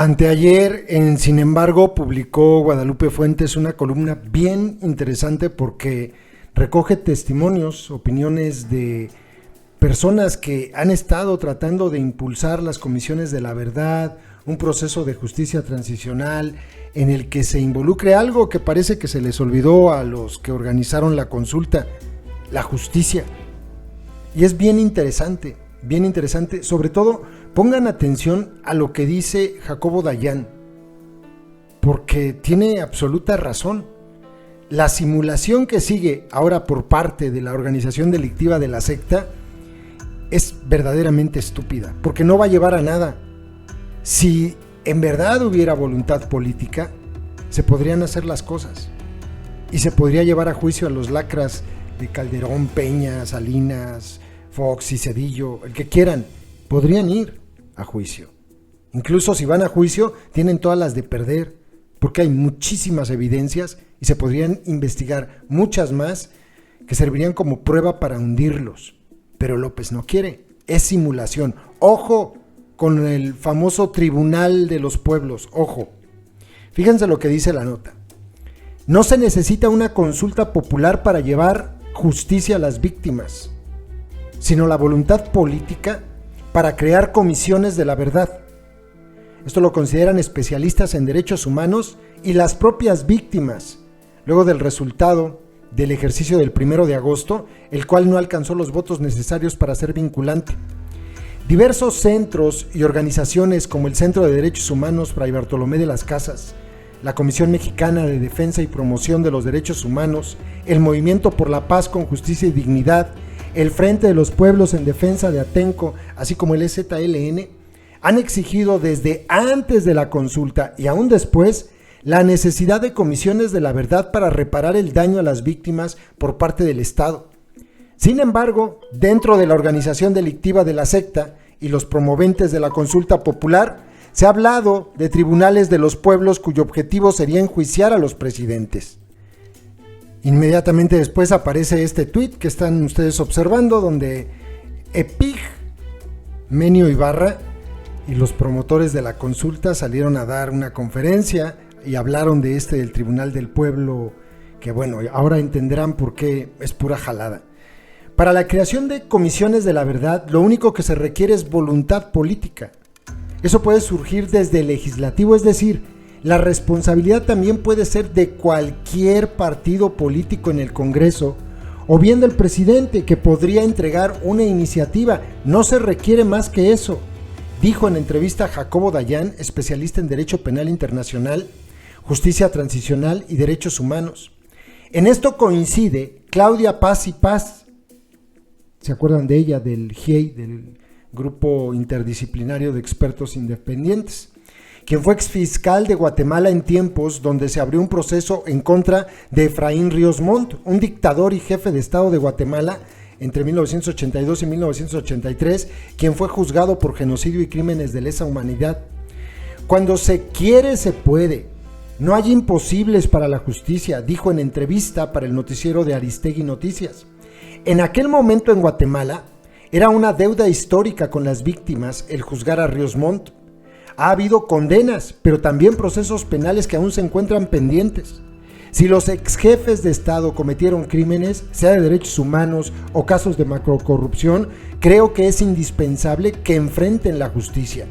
Anteayer, Sin embargo, publicó Guadalupe Fuentes una columna bien interesante porque recoge testimonios, opiniones de personas que han estado tratando de impulsar las comisiones de la verdad, un proceso de justicia transicional en el que se involucre algo que parece que se les olvidó a los que organizaron la consulta, la justicia. Y es bien interesante, sobre todo pongan atención a lo que dice Jacobo Dayan, porque tiene absoluta razón. La simulación que sigue ahora por parte de la organización delictiva de la secta es verdaderamente estúpida, porque no va a llevar a nada. Si en verdad hubiera voluntad política, se podrían hacer las cosas y se podría llevar a juicio a los lacras de Calderón, Peña, Salinas, Fox y Cedillo, el que quieran, podrían ir a juicio. Incluso si van a juicio, tienen todas las de perder, porque hay muchísimas evidencias y se podrían investigar muchas más que servirían como prueba para hundirlos. Pero López no quiere, es simulación. Ojo con el famoso Tribunal de los Pueblos, ojo. Fíjense lo que dice la nota. No se necesita una consulta popular para llevar justicia a las víctimas, sino la voluntad política para crear comisiones de la verdad. Esto lo consideran especialistas en derechos humanos y las propias víctimas, luego del resultado del ejercicio del 1 de agosto, el cual no alcanzó los votos necesarios para ser vinculante. Diversos centros y organizaciones como el Centro de Derechos Humanos Fray Bartolomé de las Casas, la Comisión Mexicana de Defensa y Promoción de los Derechos Humanos, el Movimiento por la Paz con Justicia y Dignidad, el Frente de los Pueblos en Defensa de Atenco, así como el EZLN, han exigido desde antes de la consulta y aún después la necesidad de comisiones de la verdad para reparar el daño a las víctimas por parte del Estado. Sin embargo, dentro de la organización delictiva de la secta y los promoventes de la consulta popular, se ha hablado de tribunales de los pueblos cuyo objetivo sería enjuiciar a los presidentes. Inmediatamente después aparece este tuit que están ustedes observando, donde Epig, Menio Ibarra y los promotores de la consulta salieron a dar una conferencia y hablaron de del Tribunal del Pueblo, que bueno, ahora entenderán por qué es pura jalada. Para la creación de comisiones de la verdad, lo único que se requiere es voluntad política. Eso puede surgir desde el legislativo, es decir, la responsabilidad también puede ser de cualquier partido político en el Congreso o bien del presidente, que podría entregar una iniciativa. No se requiere más que eso, dijo en entrevista Jacobo Dayan, especialista en Derecho Penal Internacional, Justicia Transicional y Derechos Humanos. En esto coincide Claudia Paz y Paz. ¿Se acuerdan de ella, del GIEI, del Grupo Interdisciplinario de Expertos Independientes? Quien fue exfiscal de Guatemala en tiempos donde se abrió un proceso en contra de Efraín Ríos Montt, un dictador y jefe de Estado de Guatemala entre 1982 y 1983, quien fue juzgado por genocidio y crímenes de lesa humanidad. Cuando se quiere, se puede. No hay imposibles para la justicia, dijo en entrevista para el noticiero de Aristegui Noticias. En aquel momento en Guatemala era una deuda histórica con las víctimas el juzgar a Ríos Montt. Ha habido condenas, pero también procesos penales que aún se encuentran pendientes. Si los ex jefes de Estado cometieron crímenes, sea de derechos humanos o casos de macrocorrupción, creo que es indispensable que enfrenten la justicia,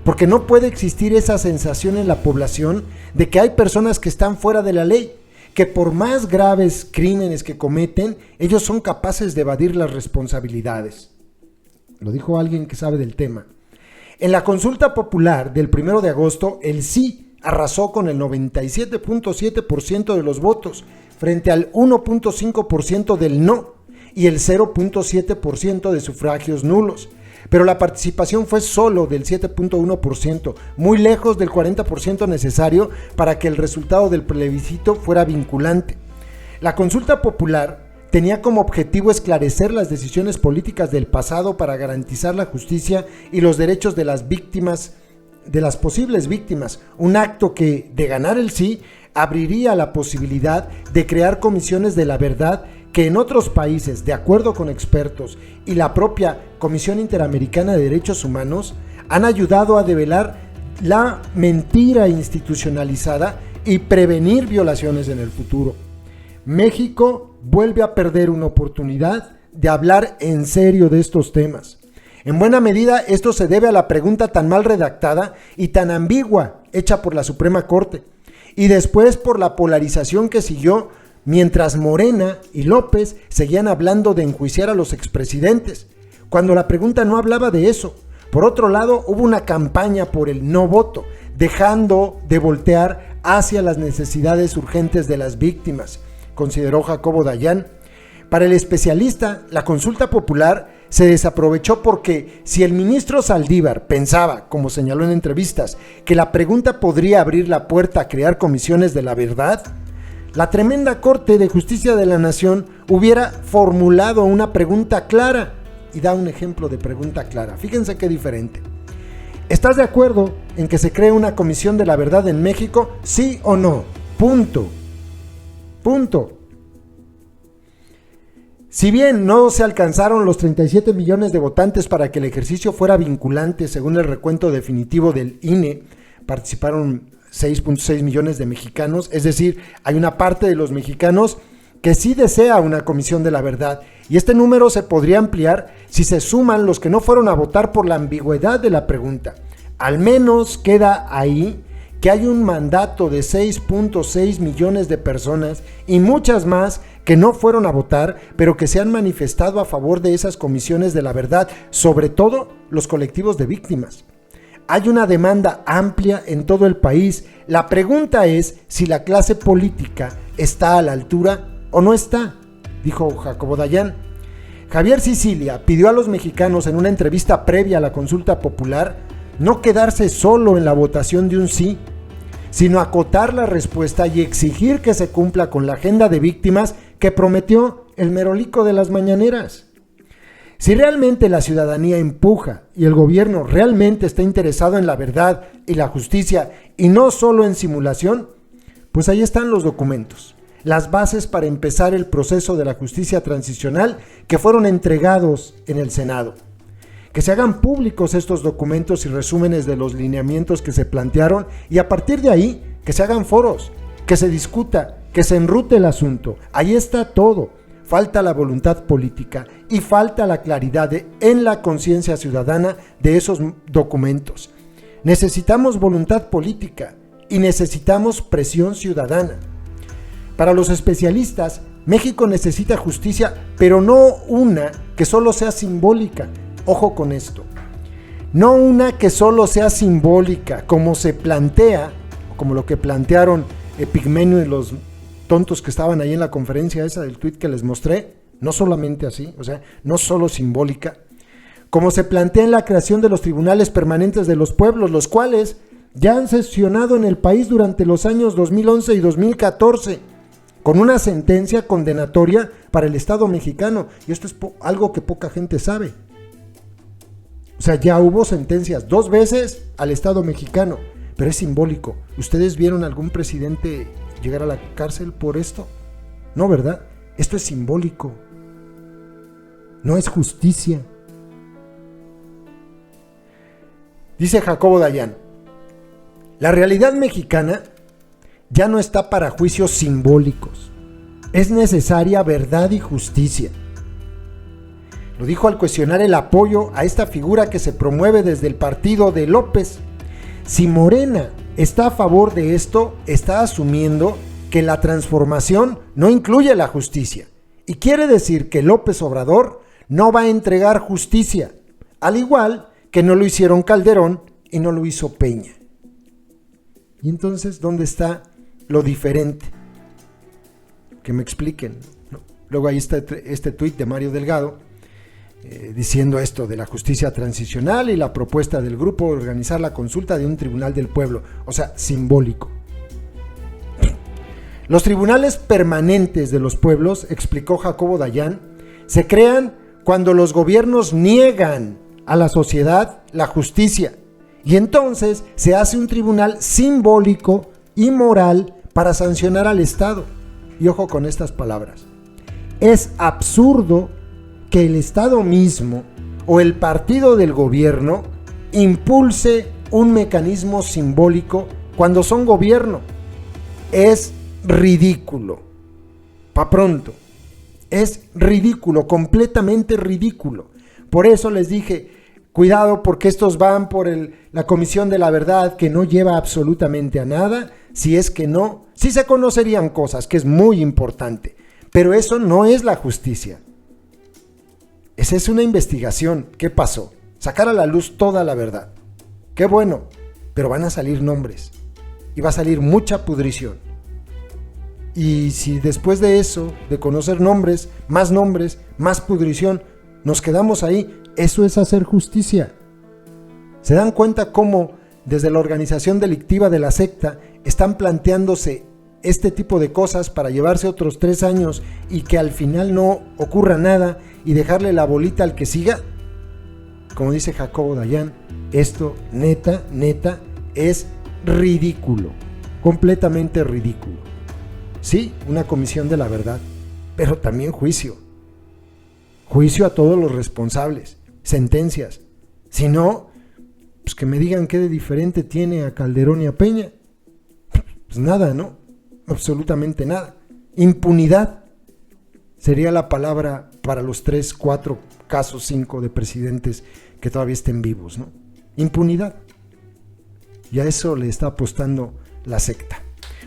porque no puede existir esa sensación en la población de que hay personas que están fuera de la ley, que por más graves crímenes que cometen, ellos son capaces de evadir las responsabilidades. Lo dijo alguien que sabe del tema. En la consulta popular del 1 de agosto, el sí arrasó con el 97.7% de los votos, frente al 1.5% del no y el 0.7% de sufragios nulos. Pero la participación fue solo del 7.1%, muy lejos del 40% necesario para que el resultado del plebiscito fuera vinculante. La consulta popular tenía como objetivo esclarecer las decisiones políticas del pasado para garantizar la justicia y los derechos de las víctimas, de las posibles víctimas, un acto que, de ganar el sí, abriría la posibilidad de crear comisiones de la verdad que en otros países, de acuerdo con expertos y la propia Comisión Interamericana de Derechos Humanos, han ayudado a develar la mentira institucionalizada y prevenir violaciones en el futuro. México vuelve a perder una oportunidad de hablar en serio de estos temas. En buena medida esto se debe a la pregunta tan mal redactada y tan ambigua hecha por la Suprema Corte, y después por la polarización que siguió mientras Morena y López seguían hablando de enjuiciar a los expresidentes, cuando la pregunta no hablaba de eso. Por otro lado, hubo una campaña por el no voto, dejando de voltear hacia las necesidades urgentes de las víctimas, consideró Jacobo Dayan. Para el especialista, la consulta popular se desaprovechó porque si el ministro Saldívar pensaba, como señaló en entrevistas, que la pregunta podría abrir la puerta a crear comisiones de la verdad, la tremenda Corte de Justicia de la Nación hubiera formulado una pregunta clara, y da un ejemplo de pregunta clara. Fíjense qué diferente. ¿Estás de acuerdo en que se cree una comisión de la verdad en México? ¿Sí o no? Punto. Si bien no se alcanzaron los 37 millones de votantes para que el ejercicio fuera vinculante según el recuento definitivo del INE, participaron 6.6 millones de mexicanos, es decir, hay una parte de los mexicanos que sí desea una comisión de la verdad, y este número se podría ampliar si se suman los que no fueron a votar por la ambigüedad de la pregunta. Al menos queda ahí que hay un mandato de 6.6 millones de personas y muchas más que no fueron a votar, pero que se han manifestado a favor de esas comisiones de la verdad, sobre todo los colectivos de víctimas. Hay una demanda amplia en todo el país. La pregunta es si la clase política está a la altura o no está, dijo Jacobo Dayan. Javier Sicilia pidió a los mexicanos en una entrevista previa a la consulta popular no quedarse solo en la votación de un sí, sino acotar la respuesta y exigir que se cumpla con la agenda de víctimas que prometió el merolico de las mañaneras. Si realmente la ciudadanía empuja y el gobierno realmente está interesado en la verdad y la justicia y no solo en simulación, pues ahí están los documentos, las bases para empezar el proceso de la justicia transicional que fueron entregados en el Senado. Que se hagan públicos estos documentos y resúmenes de los lineamientos que se plantearon y a partir de ahí que se hagan foros, que se discuta, que se enrute el asunto. Ahí está todo. Falta la voluntad política y falta la claridad en la conciencia ciudadana de esos documentos. Necesitamos voluntad política y necesitamos presión ciudadana. Para los especialistas, México necesita justicia, pero no una que solo sea simbólica. Ojo con esto. No una que solo sea simbólica, como se plantea, como lo que plantearon Epigmenio y los tontos que estaban ahí en la conferencia esa del tuit que les mostré, no solamente así, o sea, no solo simbólica, como se plantea en la creación de los tribunales permanentes de los pueblos, los cuales ya han sesionado en el país durante los años 2011 y 2014, con una sentencia condenatoria para el Estado mexicano, y esto es algo que poca gente sabe. O sea, ya hubo sentencias 2 veces al Estado mexicano, pero es simbólico. ¿Ustedes vieron algún presidente llegar a la cárcel por esto? No, ¿verdad? Esto es simbólico. No es justicia. Dice Jacobo Dayan, la realidad mexicana ya no está para juicios simbólicos. Es necesaria verdad y justicia. Lo dijo al cuestionar el apoyo a esta figura que se promueve desde el partido de López. Si Morena está a favor de esto, está asumiendo que la transformación no incluye la justicia. Y quiere decir que López Obrador no va a entregar justicia, al igual que no lo hicieron Calderón y no lo hizo Peña. Y entonces, ¿dónde está lo diferente? Que me expliquen, ¿no? Luego ahí está este tuit de Mario Delgado, diciendo esto de la justicia transicional y la propuesta del grupo de organizar la consulta de un tribunal del pueblo, o sea, simbólico. Los tribunales permanentes de los pueblos, explicó Jacobo Dayan, se crean cuando los gobiernos niegan a la sociedad la justicia y entonces se hace un tribunal simbólico y moral para sancionar al Estado. Y ojo con estas palabras. Es absurdo que el Estado mismo o el partido del gobierno impulse un mecanismo simbólico cuando son gobierno. Es ridículo. Pa' pronto. Es ridículo, completamente ridículo. Por eso les dije, cuidado porque estos van por la Comisión de la Verdad, que no lleva absolutamente a nada. Si es que no, sí se conocerían cosas, que es muy importante. Pero eso no es la justicia. Esa es una investigación. ¿Qué pasó? Sacar a la luz toda la verdad. Qué bueno, pero van a salir nombres. Y va a salir mucha pudrición. Y si después de eso, de conocer nombres, más pudrición, nos quedamos ahí, eso es hacer justicia. ¿Se dan cuenta cómo desde la organización delictiva de la secta están planteándose este tipo de cosas para llevarse otros 3 años y que al final no ocurra nada y dejarle la bolita al que siga? Como dice Jacobo Dayan, esto neta es ridículo, completamente ridículo. Sí, una comisión de la verdad, pero también juicio. Juicio a todos los responsables, sentencias. Si no, pues que me digan qué de diferente tiene a Calderón y a Peña. Pues nada, ¿no? Absolutamente nada. Impunidad sería la palabra para los 3, 4 casos, 5 de presidentes que todavía estén vivos, ¿no? Impunidad. Y a eso le está apostando la secta.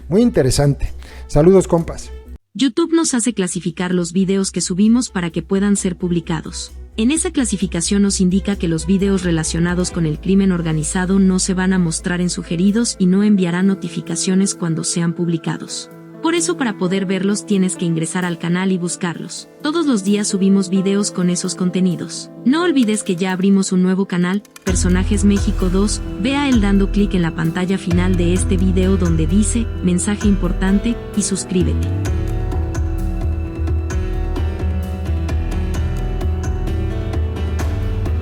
Muy interesante. Saludos, compas. YouTube nos hace clasificar los videos que subimos para que puedan ser publicados. En esa clasificación nos indica que los videos relacionados con el crimen organizado no se van a mostrar en sugeridos y no enviarán notificaciones cuando sean publicados. Por eso, para poder verlos tienes que ingresar al canal y buscarlos. Todos los días subimos videos con esos contenidos. No olvides que ya abrimos un nuevo canal, Personajes México 2, ve a él dando clic en la pantalla final de este video donde dice, mensaje importante, y suscríbete.